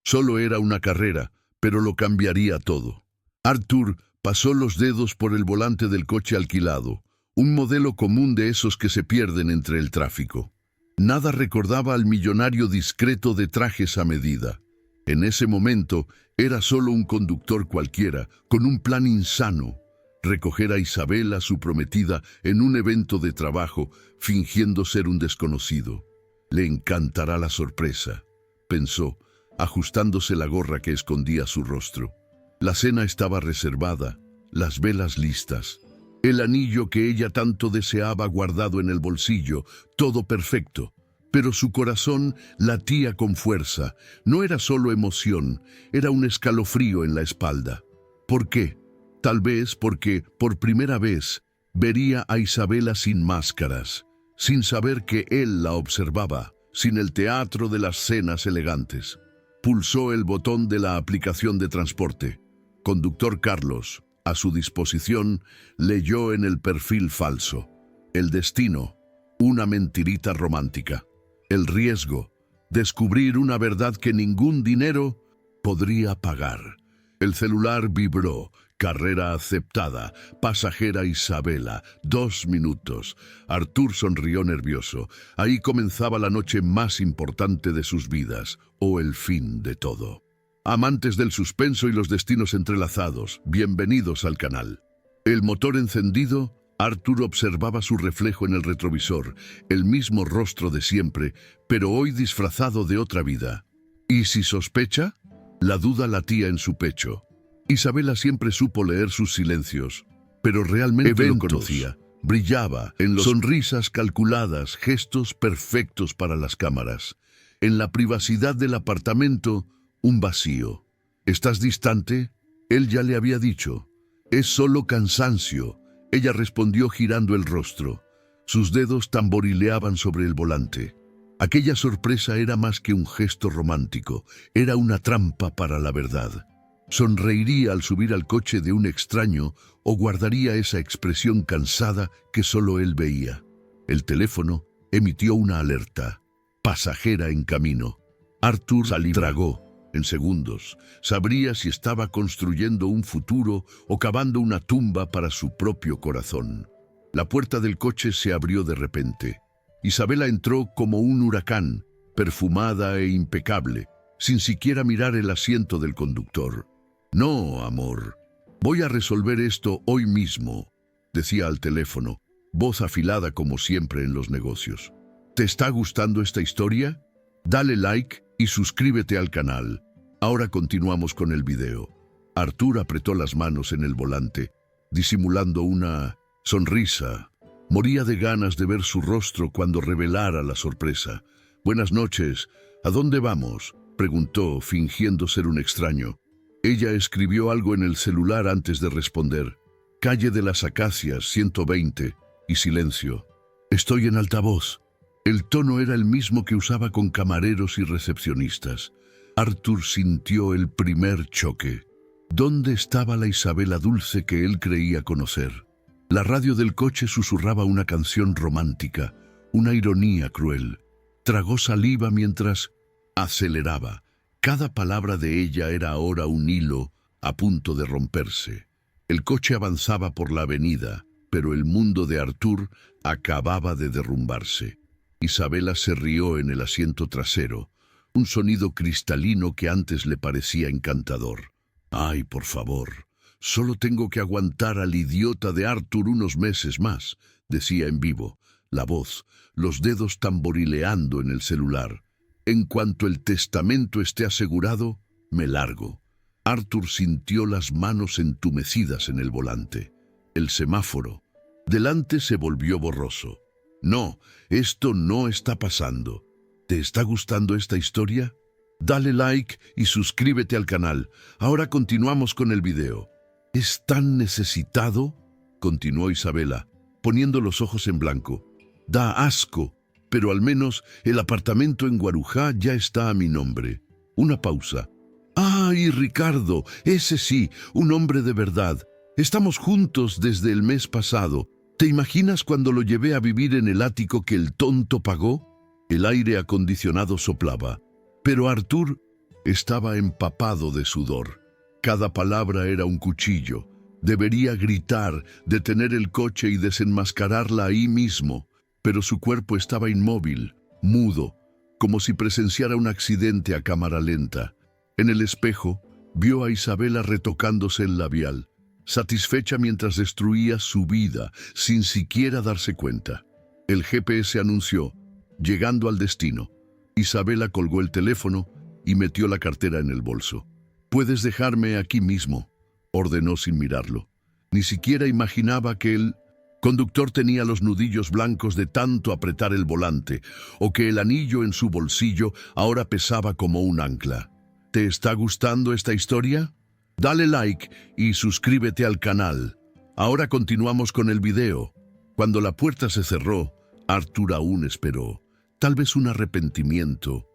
Solo era una carrera, pero lo cambiaría todo. Arthur pasó los dedos por el volante del coche alquilado, un modelo común de esos que se pierden entre el tráfico. Nada recordaba al millonario discreto de trajes a medida. En ese momento era solo un conductor cualquiera, con un plan insano: recoger a Isabela, su prometida, en un evento de trabajo, fingiendo ser un desconocido. Le encantará la sorpresa, pensó, ajustándose la gorra que escondía su rostro. La cena estaba reservada, las velas listas, el anillo que ella tanto deseaba guardado en el bolsillo, todo perfecto. Pero su corazón latía con fuerza. No era solo emoción, era un escalofrío en la espalda. ¿Por qué? Tal vez porque, por primera vez, vería a Isabela sin máscaras, sin saber que él la observaba, sin el teatro de las cenas elegantes. Pulsó el botón de la aplicación de transporte. Conductor Carlos, a su disposición, leyó en el perfil falso: el destino, una mentirita romántica. El riesgo, descubrir una verdad que ningún dinero podría pagar. El celular vibró. Carrera aceptada. Pasajera Isabela. 2 minutos. Arthur sonrió nervioso. Ahí comenzaba la noche más importante de sus vidas, o el fin de todo. Amantes del suspenso y los destinos entrelazados, bienvenidos al canal. El motor encendido, Arthur observaba su reflejo en el retrovisor, el mismo rostro de siempre, pero hoy disfrazado de otra vida. ¿Y si sospecha? La duda latía en su pecho. Isabela siempre supo leer sus silencios, pero realmente lo conocía. Brillaba en las sonrisas calculadas, gestos perfectos para las cámaras. En la privacidad del apartamento, un vacío. ¿Estás distante? Él ya le había dicho. Es solo cansancio. Ella respondió girando el rostro. Sus dedos tamborileaban sobre el volante. Aquella sorpresa era más que un gesto romántico, era una trampa para la verdad. Sonreiría al subir al coche de un extraño o guardaría esa expresión cansada que solo él veía. El teléfono emitió una alerta. Pasajera en camino. Arthur tragó. En segundos, sabría si estaba construyendo un futuro o cavando una tumba para su propio corazón. La puerta del coche se abrió de repente. Isabela entró como un huracán, perfumada e impecable, sin siquiera mirar el asiento del conductor. «No, amor, voy a resolver esto hoy mismo», decía al teléfono, voz afilada como siempre en los negocios. ¿Te está gustando esta historia? Dale like y suscríbete al canal. Ahora continuamos con el video. Arthur apretó las manos en el volante, disimulando una sonrisa. Moría de ganas de ver su rostro cuando revelara la sorpresa. «Buenas noches. ¿A dónde vamos?», preguntó, fingiendo ser un extraño. Ella escribió algo en el celular antes de responder. «Calle de las Acacias, 120», y silencio. «Estoy en altavoz». El tono era el mismo que usaba con camareros y recepcionistas. Arthur sintió el primer choque. ¿Dónde estaba la Isabela dulce que él creía conocer? La radio del coche susurraba una canción romántica, una ironía cruel. Tragó saliva mientras aceleraba. Cada palabra de ella era ahora un hilo a punto de romperse. El coche avanzaba por la avenida, pero el mundo de Arthur acababa de derrumbarse. Isabela se rió en el asiento trasero, un sonido cristalino que antes le parecía encantador. «Ay, por favor, solo tengo que aguantar al idiota de Arthur unos meses más», decía en vivo, la voz, los dedos tamborileando en el celular. «En cuanto el testamento esté asegurado, me largo». Arthur sintió las manos entumecidas en el volante. El semáforo. Delante se volvió borroso. «No, esto no está pasando». ¿Te está gustando esta historia? Dale like y suscríbete al canal. Ahora continuamos con el video. ¿Es tan necesitado?, continuó Isabela, poniendo los ojos en blanco. «Da asco, pero al menos el apartamento en Guarujá ya está a mi nombre». Una pausa. «¡Ay, Ricardo! Ese sí, un hombre de verdad. Estamos juntos desde el mes pasado. ¿Te imaginas cuando lo llevé a vivir en el ático que el tonto pagó?». El aire acondicionado soplaba. Pero Arthur Estaba empapado de sudor. Cada palabra era un cuchillo. Debería gritar, detener el coche y desenmascararla ahí mismo, pero su cuerpo estaba inmóvil, mudo, como si presenciara un accidente a cámara lenta. En el espejo, vio a Isabela retocándose el labial, satisfecha mientras destruía su vida, sin siquiera darse cuenta. El GPS anunció, llegando al destino. Isabela colgó el teléfono y metió la cartera en el bolso. «Puedes dejarme aquí mismo», ordenó sin mirarlo. Ni siquiera imaginaba que el conductor tenía los nudillos blancos de tanto apretar el volante, o que el anillo en su bolsillo ahora pesaba como un ancla. ¿Te está gustando esta historia? Dale like y suscríbete al canal. Ahora continuamos con el video. Cuando la puerta se cerró, Arthur aún esperó. Tal vez un arrepentimiento,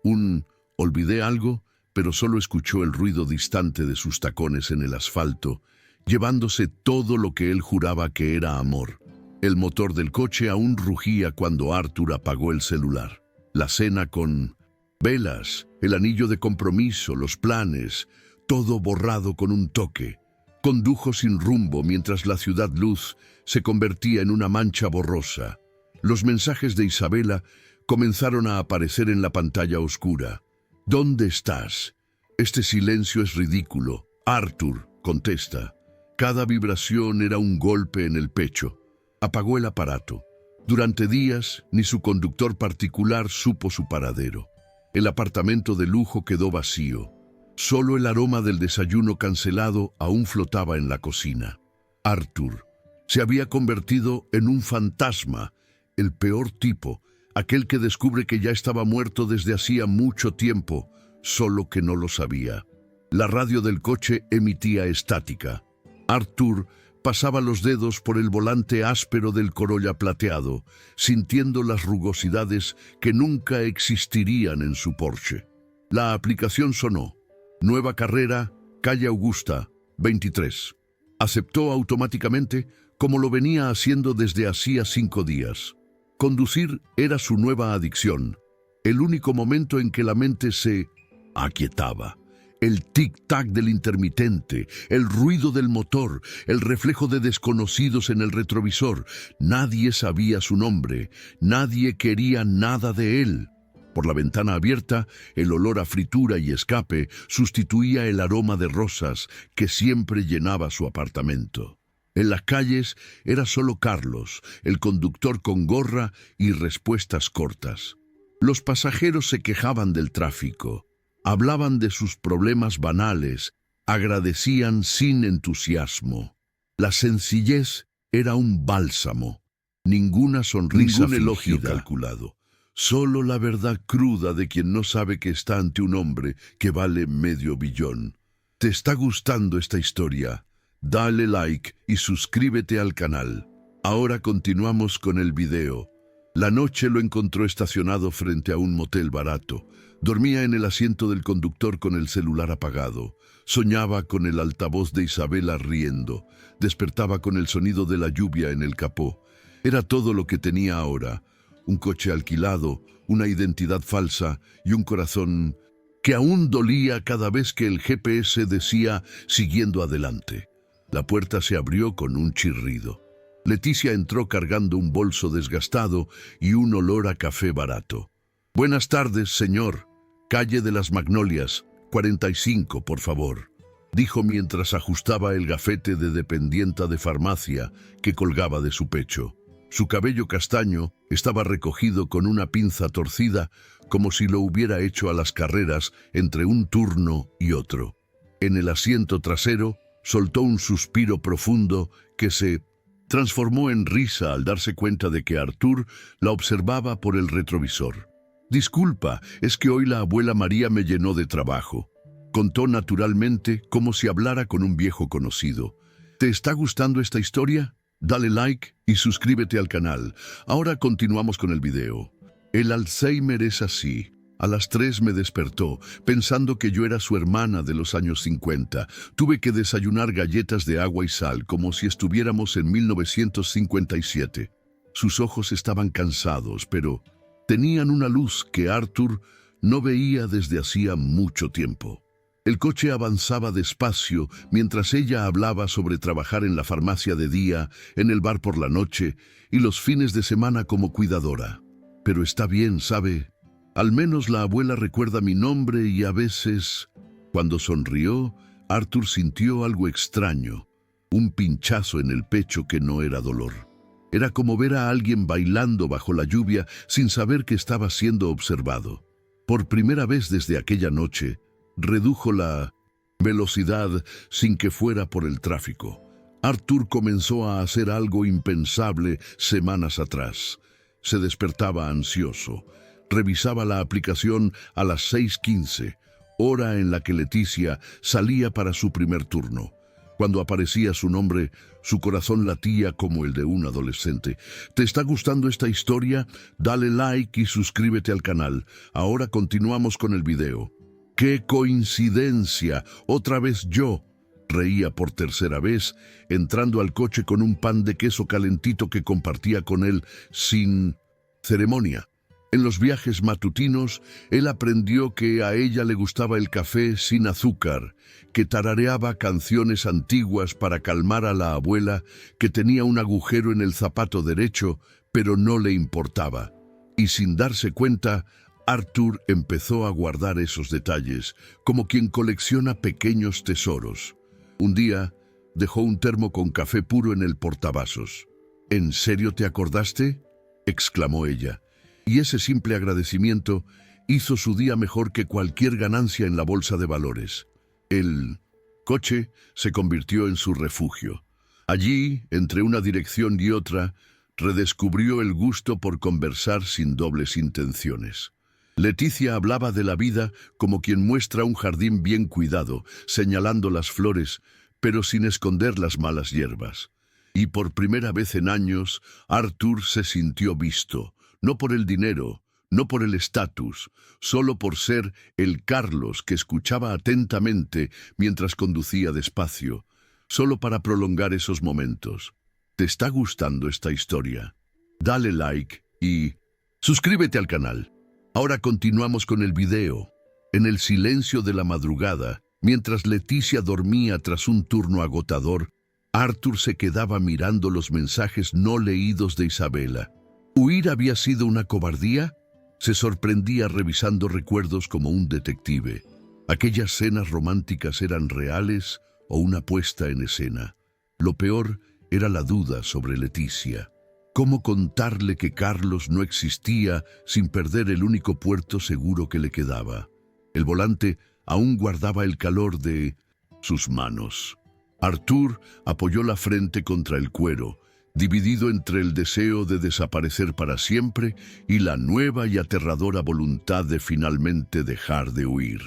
«olvidé algo», pero solo escuchó el ruido distante de sus tacones en el asfalto, llevándose todo lo que él juraba que era amor. El motor del coche aún rugía cuando Arthur apagó el celular. La cena con velas, el anillo de compromiso, los planes, todo borrado con un toque. Condujo sin rumbo mientras la ciudad luz se convertía en una mancha borrosa. Los mensajes de Isabela comenzaron a aparecer en la pantalla oscura. «¿Dónde estás? Este silencio es ridículo». «Arthur», contesta. Cada vibración era un golpe en el pecho. Apagó el aparato. Durante días, ni su conductor particular supo su paradero. El apartamento de lujo quedó vacío. Solo el aroma del desayuno cancelado aún flotaba en la cocina. Arthur se había convertido en un fantasma, el peor tipo, aquel que descubre que ya estaba muerto desde hacía mucho tiempo, solo que no lo sabía. La radio del coche emitía estática. Arthur pasaba los dedos por el volante áspero del Corolla plateado, sintiendo las rugosidades que nunca existirían en su Porsche. La aplicación sonó. Nueva carrera, calle Augusta, 23. Aceptó automáticamente, como lo venía haciendo desde hacía 5 días. Conducir era su nueva adicción, el único momento en que la mente se aquietaba. El tic-tac del intermitente, el ruido del motor, el reflejo de desconocidos en el retrovisor. Nadie sabía su nombre, nadie quería nada de él. Por la ventana abierta, el olor a fritura y escape sustituía el aroma de rosas que siempre llenaba su apartamento. En las calles era solo Carlos, el conductor con gorra y respuestas cortas. Los pasajeros se quejaban del tráfico, hablaban de sus problemas banales, agradecían sin entusiasmo. La sencillez era un bálsamo, ninguna sonrisa, ningún elogio calculado. Solo la verdad cruda de quien no sabe que está ante un hombre que vale $500 millones. ¿Te está gustando esta historia? Dale like y suscríbete al canal. Ahora continuamos con el video. La noche lo encontró estacionado frente a un motel barato. Dormía en el asiento del conductor con el celular apagado. Soñaba con el altavoz de Isabela riendo. Despertaba con el sonido de la lluvia en el capó. Era todo lo que tenía ahora. Un coche alquilado, una identidad falsa y un corazón que aún dolía cada vez que el GPS decía siguiendo adelante. La puerta se abrió con un chirrido. Leticia entró cargando un bolso desgastado y un olor a café barato. «Buenas tardes, señor. Calle de las Magnolias, 45, por favor», dijo mientras ajustaba el gafete de dependienta de farmacia que colgaba de su pecho. Su cabello castaño estaba recogido con una pinza torcida, como si lo hubiera hecho a las carreras entre un turno y otro. En el asiento trasero soltó un suspiro profundo que se transformó en risa al darse cuenta de que Arthur la observaba por el retrovisor. «Disculpa, es que hoy la abuela María me llenó de trabajo», contó naturalmente, como si hablara con un viejo conocido. ¿Te está gustando esta historia? Dale like y suscríbete al canal. Ahora continuamos con el video. El Alzheimer es así. A las 3 me despertó, pensando que yo era su hermana de los años 50. Tuve que desayunar galletas de agua y sal, como si estuviéramos en 1957. Sus ojos estaban cansados, pero tenían una luz que Arthur no veía desde hacía mucho tiempo. El coche avanzaba despacio mientras ella hablaba sobre trabajar en la farmacia de día, en el bar por la noche y los fines de semana como cuidadora. Pero está bien, ¿sabe? Al menos la abuela recuerda mi nombre y a veces... Cuando sonrió, Arthur sintió algo extraño, un pinchazo en el pecho que no era dolor. Era como ver a alguien bailando bajo la lluvia sin saber que estaba siendo observado. Por primera vez desde aquella noche, redujo la velocidad sin que fuera por el tráfico. Arthur comenzó a hacer algo impensable semanas atrás. Se despertaba ansioso. Revisaba la aplicación a las 6:15, hora en la que Leticia salía para su primer turno. Cuando aparecía su nombre, su corazón latía como el de un adolescente. ¿Te está gustando esta historia? Dale like y suscríbete al canal. Ahora continuamos con el video. ¡Qué coincidencia! Otra vez yo. Reía por tercera vez, entrando al coche con un pan de queso calentito que compartía con él sin ceremonia. En los viajes matutinos, él aprendió que a ella le gustaba el café sin azúcar, que tarareaba canciones antiguas para calmar a la abuela, que tenía un agujero en el zapato derecho, pero no le importaba. Y sin darse cuenta, Arthur empezó a guardar esos detalles, como quien colecciona pequeños tesoros. Un día, dejó un termo con café puro en el portavasos. ¿En serio te acordaste?, exclamó ella. Y ese simple agradecimiento hizo su día mejor que cualquier ganancia en la bolsa de valores. El coche se convirtió en su refugio. Allí, entre una dirección y otra, redescubrió el gusto por conversar sin dobles intenciones. Leticia hablaba de la vida como quien muestra un jardín bien cuidado, señalando las flores, pero sin esconder las malas hierbas. Y por primera vez en años, Arthur se sintió visto. No por el dinero, no por el estatus, solo por ser el Carlos que escuchaba atentamente mientras conducía despacio, solo para prolongar esos momentos. ¿Te está gustando esta historia? Dale like y suscríbete al canal. Ahora continuamos con el video. En el silencio de la madrugada, mientras Leticia dormía tras un turno agotador, Arthur se quedaba mirando los mensajes no leídos de Isabela. ¿Huir había sido una cobardía? Se sorprendía revisando recuerdos como un detective. ¿Aquellas cenas románticas eran reales o una puesta en escena? Lo peor era la duda sobre Leticia. ¿Cómo contarle que Carlos no existía sin perder el único puerto seguro que le quedaba? El volante aún guardaba el calor de sus manos. Arthur apoyó la frente contra el cuero, dividido entre el deseo de desaparecer para siempre y la nueva y aterradora voluntad de finalmente dejar de huir.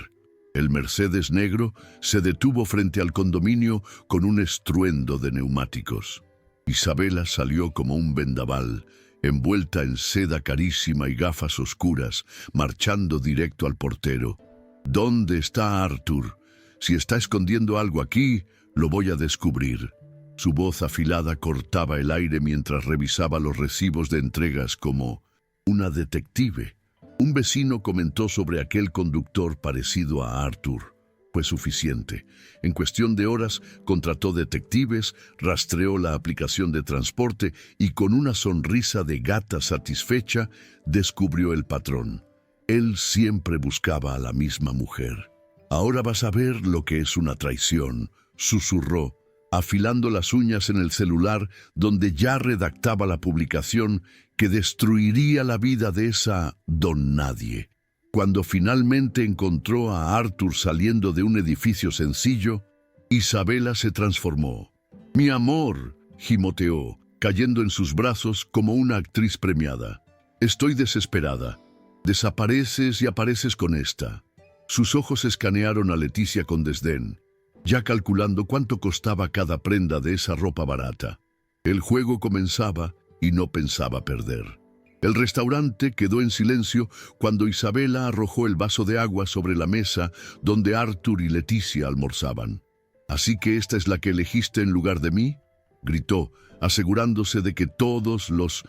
El Mercedes negro se detuvo frente al condominio con un estruendo de neumáticos. Isabela salió como un vendaval, envuelta en seda carísima y gafas oscuras, marchando directo al portero. ¿Dónde está Arthur? Si está escondiendo algo aquí, lo voy a descubrir. Su voz afilada cortaba el aire mientras revisaba los recibos de entregas como una detective. Un vecino comentó sobre aquel conductor parecido a Arthur. Fue suficiente. En cuestión de horas, contrató detectives, rastreó la aplicación de transporte y con una sonrisa de gata satisfecha, descubrió el patrón. Él siempre buscaba a la misma mujer. Ahora vas a ver lo que es una traición, susurró, afilando las uñas en el celular donde ya redactaba la publicación que destruiría la vida de esa don nadie. Cuando finalmente encontró a Arthur saliendo de un edificio sencillo, Isabela se transformó. «Mi amor», gimoteó, cayendo en sus brazos como una actriz premiada. «Estoy desesperada. Desapareces y apareces con esta». Sus ojos escanearon a Leticia con desdén, ya calculando cuánto costaba cada prenda de esa ropa barata. El juego comenzaba y no pensaba perder. El restaurante quedó en silencio cuando Isabela arrojó el vaso de agua sobre la mesa donde Arthur y Leticia almorzaban. «¿Así que esta es la que elegiste en lugar de mí?», gritó, asegurándose de que todos los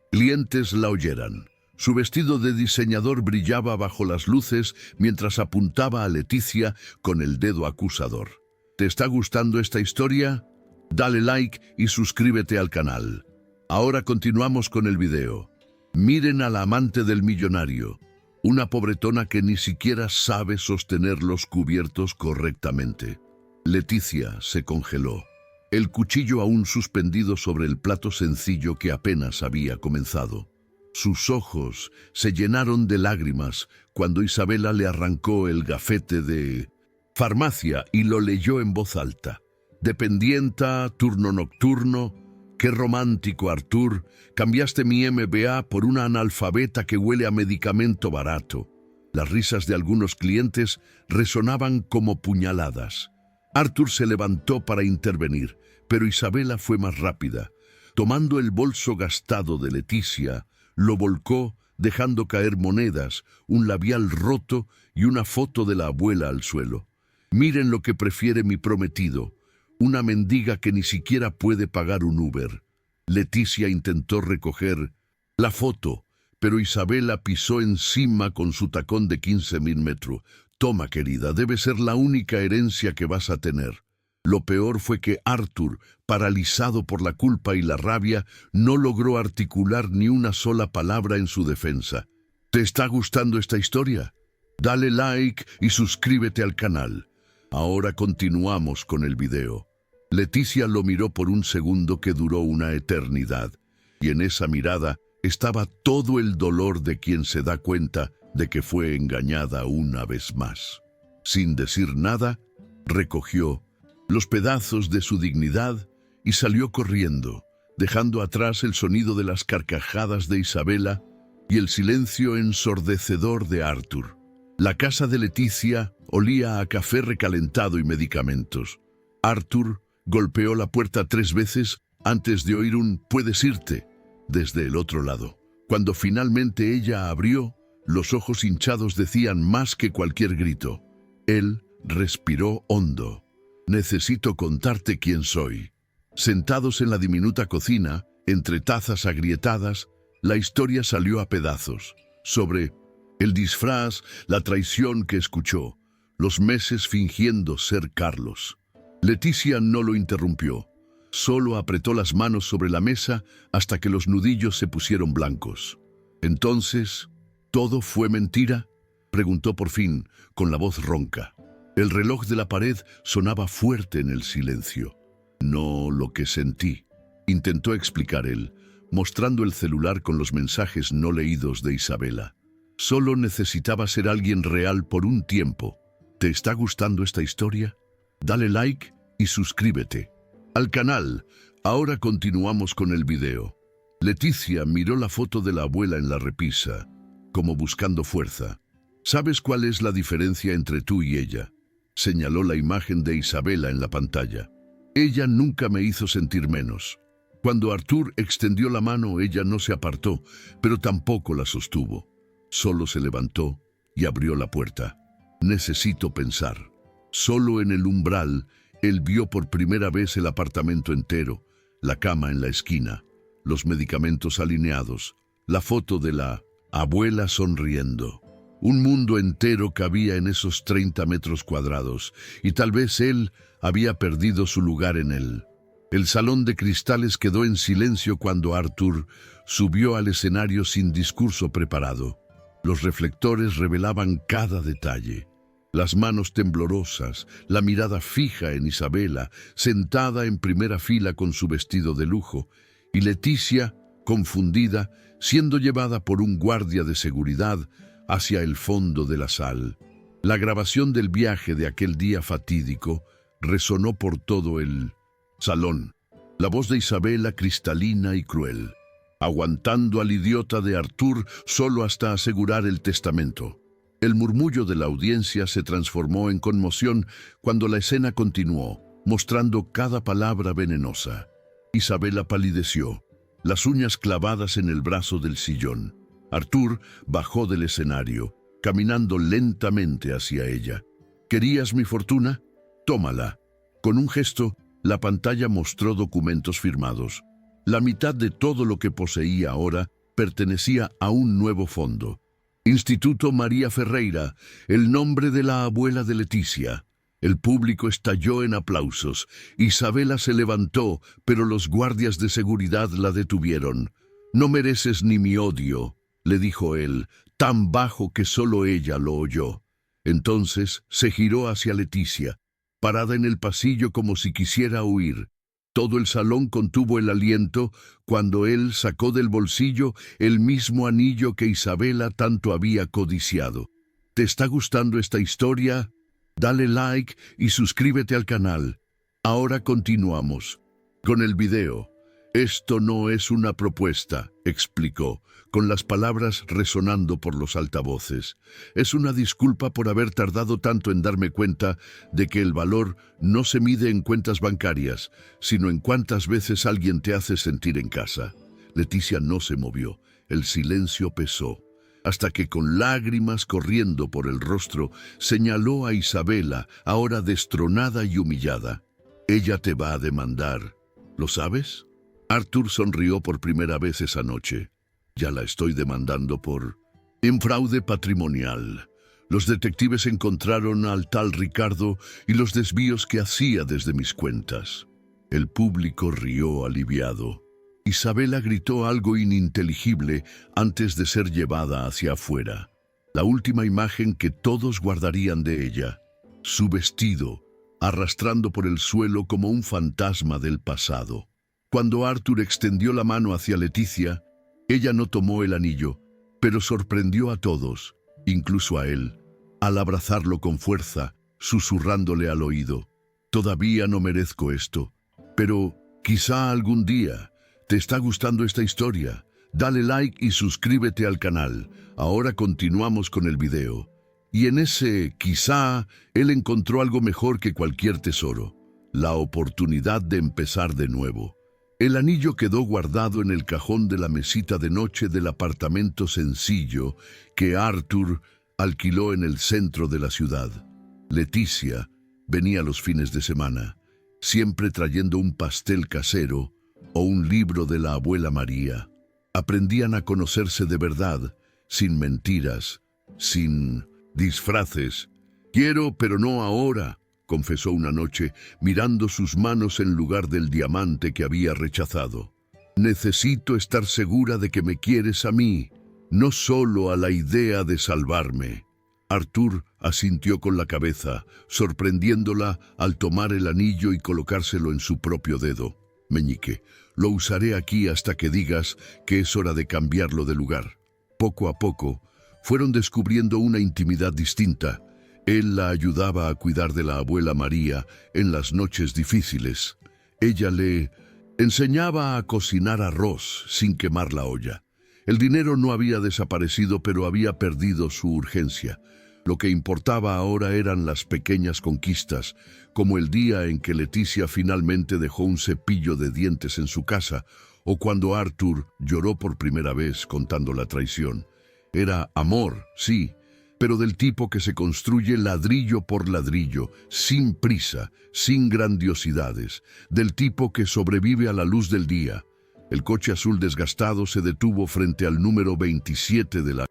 clientes la oyeran. Su vestido de diseñador brillaba bajo las luces mientras apuntaba a Leticia con el dedo acusador. ¿Te está gustando esta historia? Dale like y suscríbete al canal. Ahora continuamos con el video. Miren a la amante del millonario, una pobretona que ni siquiera sabe sostener los cubiertos correctamente. Leticia se congeló, el cuchillo aún suspendido sobre el plato sencillo que apenas había comenzado. Sus ojos se llenaron de lágrimas cuando Isabela le arrancó el gafete de farmacia y lo leyó en voz alta. Dependienta, turno nocturno. Qué romántico, Artur. Cambiaste mi MBA por una analfabeta que huele a medicamento barato. Las risas de algunos clientes resonaban como puñaladas. Artur se levantó para intervenir, pero Isabela fue más rápida. Tomando el bolso gastado de Leticia, lo volcó, dejando caer monedas, un labial roto y una foto de la abuela al suelo. Miren lo que prefiere mi prometido, una mendiga que ni siquiera puede pagar un Uber. Leticia intentó recoger la foto, pero Isabela pisó encima con su tacón de 15 milímetros. Toma, querida, debe ser la única herencia que vas a tener. Lo peor fue que Artur, paralizado por la culpa y la rabia, no logró articular ni una sola palabra en su defensa. ¿Te está gustando esta historia? Dale like y suscríbete al canal. Ahora continuamos con el video. Leticia lo miró por un segundo que duró una eternidad, y en esa mirada estaba todo el dolor de quien se da cuenta de que fue engañada una vez más. Sin decir nada, recogió los pedazos de su dignidad y salió corriendo, dejando atrás el sonido de las carcajadas de Isabela y el silencio ensordecedor de Artur. La casa de Leticia olía a café recalentado y medicamentos. Artur golpeó la puerta 3 veces antes de oír un «puedes irte» desde el otro lado. Cuando finalmente ella abrió, los ojos hinchados decían más que cualquier grito. Él respiró hondo. «Necesito contarte quién soy». Sentados en la diminuta cocina, entre tazas agrietadas, la historia salió a pedazos. Sobre el disfraz, la traición que escuchó, los meses fingiendo ser Carlos. Leticia no lo interrumpió. Solo apretó las manos sobre la mesa hasta que los nudillos se pusieron blancos. Entonces, ¿todo fue mentira?, preguntó por fin, con la voz ronca. El reloj de la pared sonaba fuerte en el silencio. No lo que sentí, intentó explicar él, mostrando el celular con los mensajes no leídos de Isabela. Solo necesitaba ser alguien real por un tiempo. ¿Te está gustando esta historia? Dale like y suscríbete al canal. Ahora continuamos con el video. Leticia miró la foto de la abuela en la repisa, como buscando fuerza. ¿Sabes cuál es la diferencia entre tú y ella?, señaló la imagen de Isabela en la pantalla. Ella nunca me hizo sentir menos. Cuando Artur extendió la mano, ella no se apartó, pero tampoco la sostuvo. Solo se levantó y abrió la puerta. Necesito pensar. Solo en el umbral, él vio por primera vez el apartamento entero, la cama en la esquina, los medicamentos alineados, la foto de la abuela sonriendo. Un mundo entero cabía en esos 30 metros cuadrados, y tal vez él había perdido su lugar en él. El salón de cristales quedó en silencio cuando Artur subió al escenario sin discurso preparado. Los reflectores revelaban cada detalle. Las manos temblorosas, la mirada fija en Isabela, sentada en primera fila con su vestido de lujo, y Leticia, confundida, siendo llevada por un guardia de seguridad hacia el fondo de la sala. La grabación del viaje de aquel día fatídico resonó por todo el salón. La voz de Isabela cristalina y cruel, aguantando al idiota de Artur solo hasta asegurar el testamento. El murmullo de la audiencia se transformó en conmoción cuando la escena continuó, mostrando cada palabra venenosa. Isabela palideció, las uñas clavadas en el brazo del sillón. Artur bajó del escenario, caminando lentamente hacia ella. ¿Querías mi fortuna? Tómala. Con un gesto, la pantalla mostró documentos firmados. La mitad de todo lo que poseía ahora pertenecía a un nuevo fondo. Instituto María Ferreira, el nombre de la abuela de Leticia. El público estalló en aplausos. Isabela se levantó, pero los guardias de seguridad la detuvieron. «No mereces ni mi odio», le dijo él, tan bajo que solo ella lo oyó. Entonces se giró hacia Leticia, parada en el pasillo como si quisiera huir. Todo el salón contuvo el aliento cuando él sacó del bolsillo el mismo anillo que Isabela tanto había codiciado. ¿Te está gustando esta historia? Dale like y suscríbete al canal. Ahora continuamos con el video. «Esto no es una propuesta», explicó, con las palabras resonando por los altavoces. «Es una disculpa por haber tardado tanto en darme cuenta de que el valor no se mide en cuentas bancarias, sino en cuántas veces alguien te hace sentir en casa». Leticia no se movió. El silencio pesó, hasta que con lágrimas corriendo por el rostro, señaló a Isabela, ahora destronada y humillada. «Ella te va a demandar. ¿Lo sabes?» Arthur sonrió por primera vez esa noche. «Ya la estoy demandando por fraude patrimonial. Los detectives encontraron al tal Ricardo y los desvíos que hacía desde mis cuentas». El público rió aliviado. Isabela gritó algo ininteligible antes de ser llevada hacia afuera. La última imagen que todos guardarían de ella. Su vestido, arrastrando por el suelo como un fantasma del pasado. Cuando Arthur extendió la mano hacia Leticia, ella no tomó el anillo, pero sorprendió a todos, incluso a él, al abrazarlo con fuerza, susurrándole al oído. «Todavía no merezco esto, pero quizá algún día. ¿Te está gustando esta historia? Dale like y suscríbete al canal. Ahora continuamos con el video». Y en ese quizá, él encontró algo mejor que cualquier tesoro: la oportunidad de empezar de nuevo. El anillo quedó guardado en el cajón de la mesita de noche del apartamento sencillo que Arthur alquiló en el centro de la ciudad. Leticia venía los fines de semana, siempre trayendo un pastel casero o un libro de la abuela María. Aprendían a conocerse de verdad, sin mentiras, sin disfraces. «Quiero, pero no ahora», confesó una noche, mirando sus manos en lugar del diamante que había rechazado. «Necesito estar segura de que me quieres a mí, no solo a la idea de salvarme». Arthur asintió con la cabeza, sorprendiéndola al tomar el anillo y colocárselo en su propio dedo. «Meñique, lo usaré aquí hasta que digas que es hora de cambiarlo de lugar». Poco a poco, fueron descubriendo una intimidad distinta. Él la ayudaba a cuidar de la abuela María en las noches difíciles. Ella le enseñaba a cocinar arroz sin quemar la olla. El dinero no había desaparecido, pero había perdido su urgencia. Lo que importaba ahora eran las pequeñas conquistas, como el día en que Leticia finalmente dejó un cepillo de dientes en su casa, o cuando Arthur lloró por primera vez contando la traición. Era amor, sí, pero del tipo que se construye ladrillo por ladrillo, sin prisa, sin grandiosidades, del tipo que sobrevive a la luz del día. El coche azul desgastado se detuvo frente al número 27 de la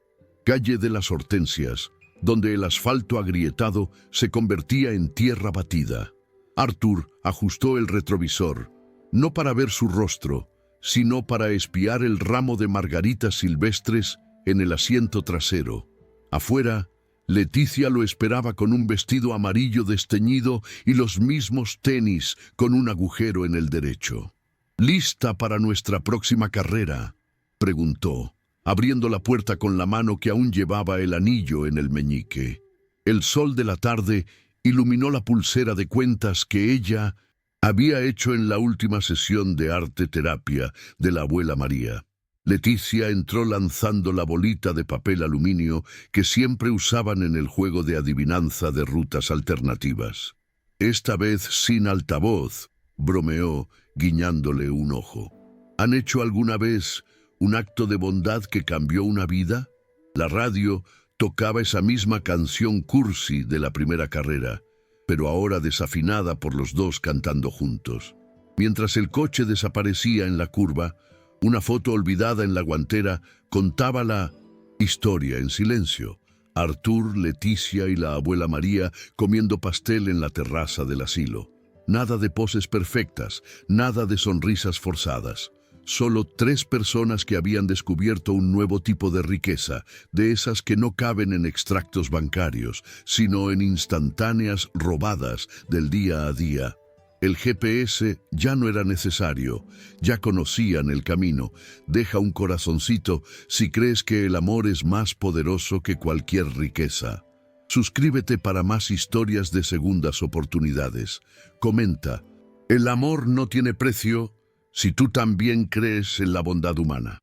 calle de las Hortensias, donde el asfalto agrietado se convertía en tierra batida. Arthur ajustó el retrovisor, no para ver su rostro, sino para espiar el ramo de margaritas silvestres en el asiento trasero. Afuera, Leticia lo esperaba con un vestido amarillo desteñido y los mismos tenis con un agujero en el derecho. «¿Lista para nuestra próxima carrera?», preguntó, abriendo la puerta con la mano que aún llevaba el anillo en el meñique. El sol de la tarde iluminó la pulsera de cuentas que ella había hecho en la última sesión de arte-terapia de la abuela María. Leticia entró lanzando la bolita de papel aluminio que siempre usaban en el juego de adivinanza de rutas alternativas. «Esta vez sin altavoz», bromeó, guiñándole un ojo. «¿Han hecho alguna vez un acto de bondad que cambió una vida?» La radio tocaba esa misma canción cursi de la primera carrera, pero ahora desafinada por los dos cantando juntos. Mientras el coche desaparecía en la curva, Una foto olvidada en la guantera contaba la historia en silencio. Artur, Leticia y la abuela María comiendo pastel en la terraza del asilo. Nada de poses perfectas, nada de sonrisas forzadas. Solo 3 personas que habían descubierto un nuevo tipo de riqueza, de esas que no caben en extractos bancarios, sino en instantáneas robadas del día a día. El GPS ya no era necesario, ya conocían el camino. Deja un corazoncito si crees que el amor es más poderoso que cualquier riqueza. Suscríbete para más historias de segundas oportunidades. Comenta, el amor no tiene precio si tú también crees en la bondad humana.